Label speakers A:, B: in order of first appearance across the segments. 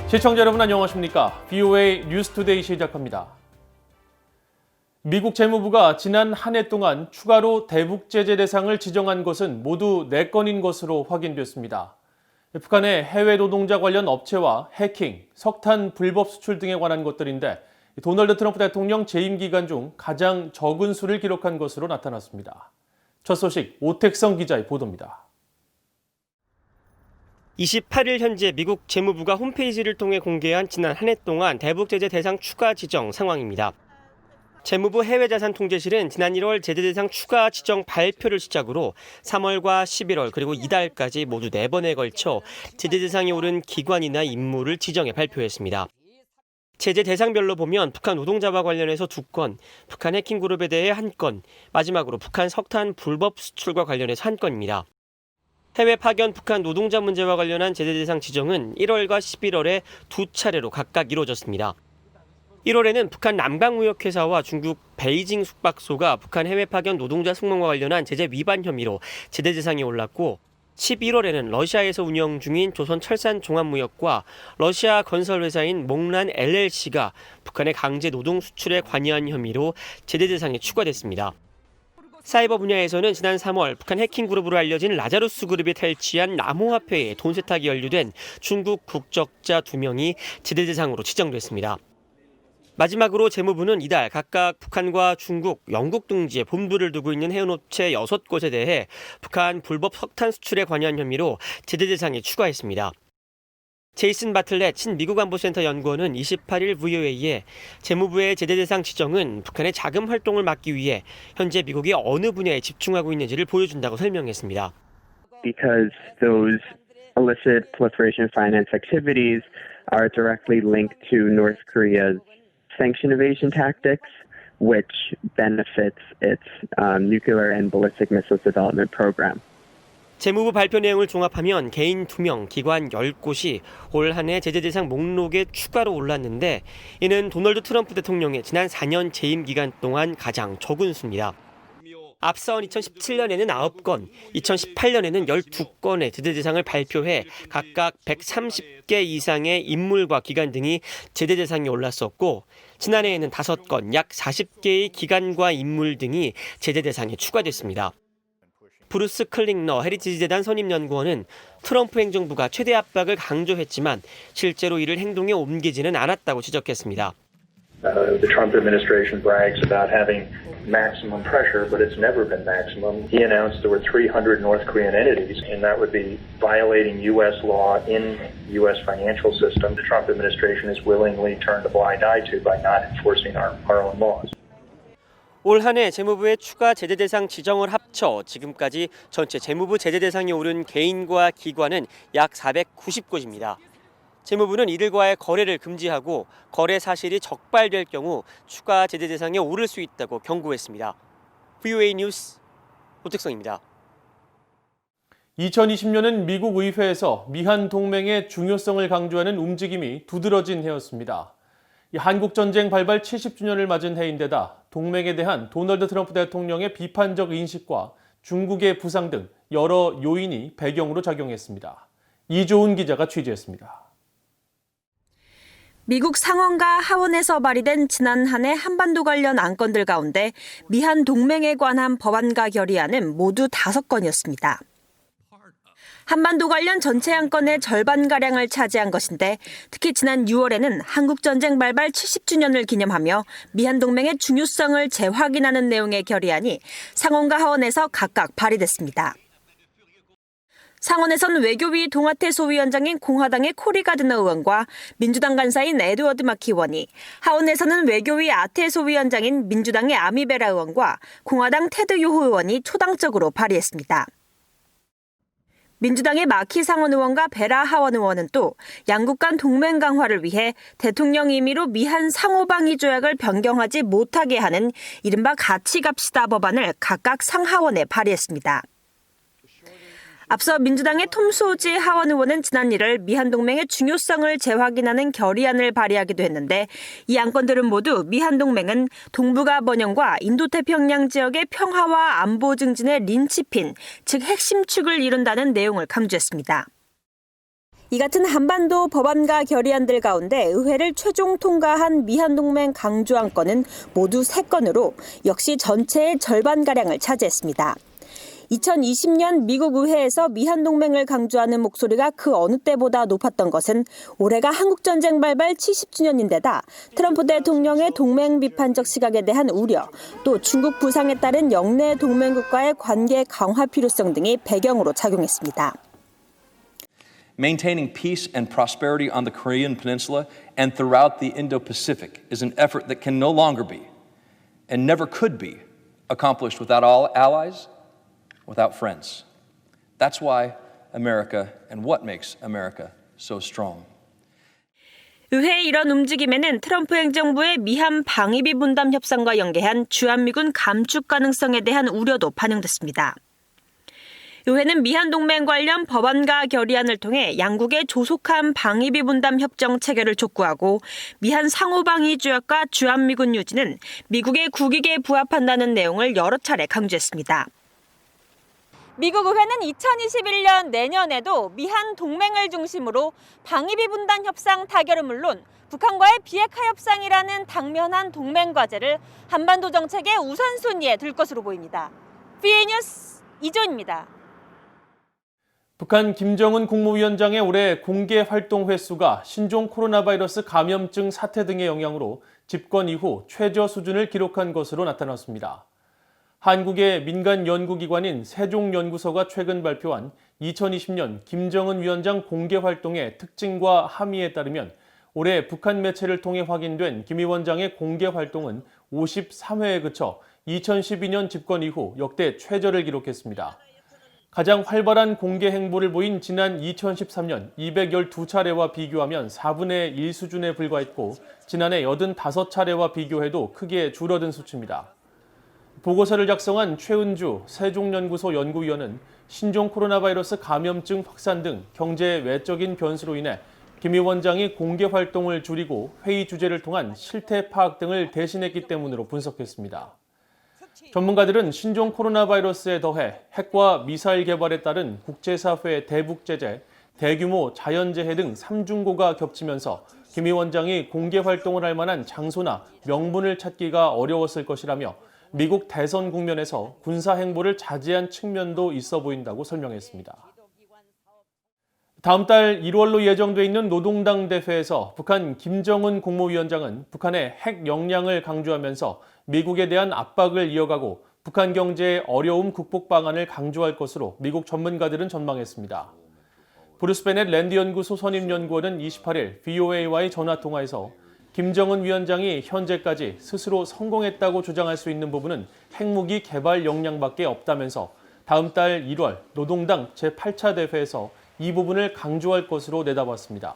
A: 시청자 여러분 안녕하십니까? VOA 뉴스투데이 시작합니다. 미국 재무부가 지난 한 해 동안 추가로 대북 제재 대상을 지정한 것은 모두 4건인 것으로 확인됐습니다. 북한의 해외 노동자 관련 업체와 해킹, 석탄 불법 수출 등에 관한 것들인데 도널드 트럼프 대통령 재임 기간 중 가장 적은 수를 기록한 것으로 나타났습니다. 첫 소식 오택성 기자의 보도입니다.
B: 28일 현재 미국 재무부가 홈페이지를 통해 공개한 지난 한 해 동안 대북 제재 대상 추가 지정 상황입니다. 재무부 해외자산통제실은 지난 1월 제재 대상 추가 지정 발표를 시작으로 3월과 11월 그리고 이달까지 모두 4번에 걸쳐 제재 대상에 오른 기관이나 인물을 지정해 발표했습니다. 제재 대상별로 보면 북한 노동자와 관련해서 2건, 북한 해킹 그룹에 대해 1건, 마지막으로 북한 석탄 불법 수출과 관련해서 1건입니다. 해외 파견 북한 노동자 문제와 관련한 제재 대상 지정은 1월과 11월에 2차례로 각각 이루어졌습니다. 1월에는 북한 남강무역회사와 중국 베이징 숙박소가 북한 해외 파견 노동자 승무원과 관련한 제재 위반 혐의로 제재 대상에 올랐고 11월에는 러시아에서 운영 중인 조선철산종합무역과 러시아 건설회사인 몽란 LLC가 북한의 강제 노동 수출에 관여한 혐의로 제재 대상에 추가됐습니다. 사이버 분야에서는 지난 3월 북한 해킹 그룹으로 알려진 라자루스 그룹이 탈취한 암호화폐에 돈 세탁이 연루된 중국 국적자 2명이 제재 대상으로 지정됐습니다. 마지막으로 재무부는 이달 각각 북한과 중국, 영국 등지에 본부를 두고 있는 해운업체 6곳에 대해 북한 불법 석탄 수출에 관여한 혐의로 제재 대상에 추가했습니다. 제이슨 바틀렛 친미국 안보센터 연구원은 28일 VOA에 재무부의 제재 대상 지정은 북한의 자금 활동을 막기 위해 현재 미국이 어느 분야에 집중하고 있는지를 보여준다고 설명했습니다.
C: Because those illicit proliferation finance activities are directly linked to North Korea's sanction evasion tactics, which benefits its nuclear and ballistic missile development program.
B: 재무부 발표 내용을 종합하면 개인 2명, 기관 10곳이 올 한 해 제재 대상 목록에 추가로 올랐는데 이는 도널드 트럼프 대통령의 지난 4년 재임 기간 동안 가장 적은 수입니다. 앞선 2017년에는 9건, 2018년에는 12건의 제재 대상을 발표해 각각 130개 이상의 인물과 기관 등이 제재 대상에 올랐었고 지난해에는 5건, 약 40개의 기관과 인물 등이 제재 대상에 추가됐습니다. 브루스 클링너 헤리티지 재단 선임연구원은 트럼프 행정부가 최대 압박을 강조했지만 실제로 이를 행동에 옮기지는 않았다고 지적했습니다.
D: The Trump administration brags about having maximum pressure, but it's never been maximum. He announced there were 300 North Korean entities, and that would be violating U.S. law in U.S. financial system. The Trump administration has willingly turned a blind eye to by not enforcing our own laws.
B: 올 한 해 재무부의 추가 제재 대상 지정을 합쳐 지금까지 전체 재무부 제재 대상에 오른 개인과 기관은 약 490곳입니다. 재무부는 이들과의 거래를 금지하고 거래 사실이 적발될 경우 추가 제재 대상에 오를 수 있다고 경고했습니다. VOA 뉴스 오택성입니다.
A: 2020년은 미국 의회에서 미한 동맹의 중요성을 강조하는 움직임이 두드러진 해였습니다. 한국전쟁 발발 70주년을 맞은 해인데다 동맹에 대한 도널드 트럼프 대통령의 비판적 인식과 중국의 부상 등 여러 요인이 배경으로 작용했습니다. 이조은 기자가 취재했습니다.
E: 미국 상원과 하원에서 발의된 지난 한 해 한반도 관련 안건들 가운데 미한 동맹에 관한 법안과 결의안은 모두 5건이었습니다. 한반도 관련 전체 안건의 절반가량을 차지한 것인데 특히 지난 6월에는 한국전쟁 발발 70주년을 기념하며 미한 동맹의 중요성을 재확인하는 내용의 결의안이 상원과 하원에서 각각 발의됐습니다. 상원에선 외교위 동아태 소위원장인 공화당의 코리 가드너 의원과 민주당 간사인 에드워드 마키 의원이, 하원에서는 외교위 아태 소위원장인 민주당의 아미베라 의원과 공화당 테드 요호 의원이 초당적으로 발의했습니다. 민주당의 마키 상원 의원과 베라 하원 의원은 또 양국 간 동맹 강화를 위해 대통령 임의로 미한 상호방위 조약을 변경하지 못하게 하는 이른바 같이 갑시다 법안을 각각 상하원에 발의했습니다. 앞서 민주당의 톰 소지 하원 의원은 지난 1월 미한 동맹의 중요성을 재확인하는 결의안을 발의하기도 했는데 이 안건들은 모두 미한 동맹은 동북아 번영과 인도태평양 지역의 평화와 안보 증진의 린치핀, 즉 핵심 축을 이룬다는 내용을 강조했습니다. 이 같은 한반도 법안과 결의안들 가운데 의회를 최종 통과한 미한동맹 강조 안건은 모두 3건으로 역시 전체의 절반가량을 차지했습니다. 2020년 미국 의회에서 미한동맹을 강조하는 목소리가 그 어느 때보다 높았던 것은 올해가 한국전쟁 발발 70주년인데다 트럼프 대통령의 동맹 비판적 시각에 대한 우려, 또 중국 부상에 따른 영내 동맹국과의 관계 강화 필요성 등이 배경으로 작용했습니다.
F: Maintaining peace and prosperity on the Korean Peninsula and throughout the Indo-Pacific is an effort that can no longer be and never could be accomplished without all allies, without friends. That's why America and what makes America so strong.
E: 의회의 이런 움직임에는 트럼프 행정부의 미한 방위비 분담 협상과 연계한 주한미군 감축 가능성에 대한 우려도 반영됐습니다. 의회는 미한동맹 관련 법안과 결의안을 통해 양국의 조속한 방위비 분담 협정 체결을 촉구하고 미한 상호방위 조약과 주한미군 유지는 미국의 국익에 부합한다는 내용을 여러 차례 강조했습니다. 미국 의회는 2021년 내년에도 미한 동맹을 중심으로 방위비 분담 협상 타결은 물론 북한과의 비핵화 협상이라는 당면한 동맹 과제를 한반도 정책의 우선순위에 둘 것으로 보입니다. VA 뉴스 이조입니다.
A: 북한 김정은 국무위원장의 올해 공개 활동 횟수가 신종 코로나 바이러스 감염증 사태 등의 영향으로 집권 이후 최저 수준을 기록한 것으로 나타났습니다. 한국의 민간 연구기관인 세종연구소가 최근 발표한 2020년 김정은 위원장 공개 활동의 특징과 함의에 따르면 올해 북한 매체를 통해 확인된 김 위원장의 공개 활동은 53회에 그쳐 2012년 집권 이후 역대 최저를 기록했습니다. 가장 활발한 공개 행보를 보인 지난 2013년 212차례와 비교하면 4분의 1 수준에 불과했고 지난해 85차례와 비교해도 크게 줄어든 수치입니다. 보고서를 작성한 최은주 세종연구소 연구위원은 신종 코로나 바이러스 감염증 확산 등 경제 외적인 변수로 인해 김 위원장이 공개 활동을 줄이고 회의 주제를 통한 실태 파악 등을 대신했기 때문으로 분석했습니다. 전문가들은 신종 코로나 바이러스에 더해 핵과 미사일 개발에 따른 국제사회의 대북 제재, 대규모 자연재해 등 3중고가 겹치면서 김 위원장이 공개 활동을 할 만한 장소나 명분을 찾기가 어려웠을 것이라며 미국 대선 국면에서 군사 행보를 자제한 측면도 있어 보인다고 설명했습니다. 다음 달 1월로 예정돼 있는 노동당 대회에서 북한 김정은 국무위원장은 북한의 핵 역량을 강조하면서 미국에 대한 압박을 이어가고 북한 경제의 어려움 극복 방안을 강조할 것으로 미국 전문가들은 전망했습니다. 브루스 베넷 랜드 연구소 선임 연구원은 28일 VOA와의 전화 통화에서 김정은 위원장이 현재까지 스스로 성공했다고 주장할 수 있는 부분은 핵무기 개발 역량밖에 없다면서 다음 달 1월 노동당 제8차 대회에서 이 부분을 강조할 것으로 내다봤습니다.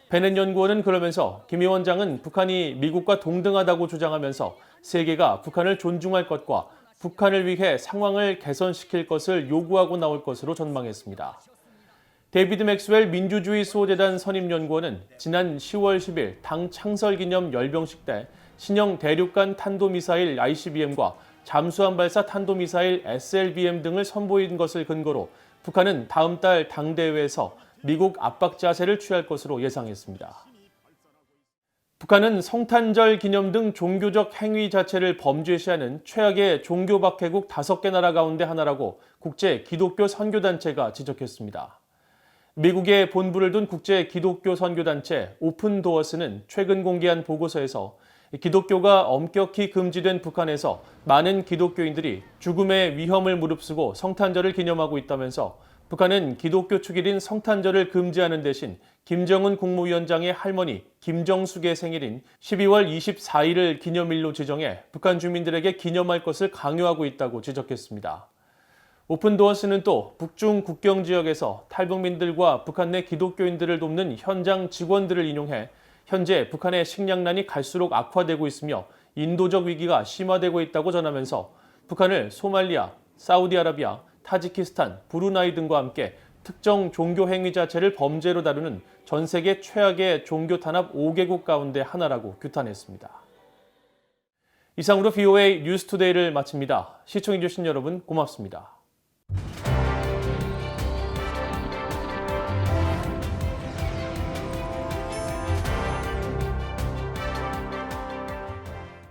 A: 베넷 연구원은 그러면서 김 위원장은 북한이 미국과 동등하다고 주장하면서 세계가 북한을 존중할 것과 북한을 위해 상황을 개선시킬 것을 요구하고 나올 것으로 전망했습니다. 데이비드 맥스웰 민주주의 수호재단 선임연구원은 지난 10월 10일 당 창설 기념 열병식 때 신형 대륙간 탄도미사일 ICBM과 잠수함 발사 탄도미사일 SLBM 등을 선보인 것을 근거로 북한은 다음 달 당대회에서 미국 압박 자세를 취할 것으로 예상했습니다. 북한은 성탄절 기념 등 종교적 행위 자체를 범죄시하는 최악의 종교 박해국 5개 나라 가운데 하나라고 국제 기독교 선교단체가 지적했습니다. 미국에 본부를 둔 국제 기독교 선교단체 오픈도어스는 최근 공개한 보고서에서 기독교가 엄격히 금지된 북한에서 많은 기독교인들이 죽음의 위험을 무릅쓰고 성탄절을 기념하고 있다면서 북한은 기독교 축일인 성탄절을 금지하는 대신 김정은 국무위원장의 할머니 김정숙의 생일인 12월 24일을 기념일로 지정해 북한 주민들에게 기념할 것을 강요하고 있다고 지적했습니다. 오픈도어스는 또 북중 국경 지역에서 탈북민들과 북한 내 기독교인들을 돕는 현장 직원들을 인용해 현재 북한의 식량난이 갈수록 악화되고 있으며 인도적 위기가 심화되고 있다고 전하면서 북한을 소말리아, 사우디아라비아, 타지키스탄, 브루나이 등과 함께 특정 종교 행위 자체를 범죄로 다루는 전 세계 최악의 종교 탄압 5개국 가운데 하나라고 규탄했습니다. 이상으로 VOA 뉴스투데이를 마칩니다. 시청해주신 여러분 고맙습니다.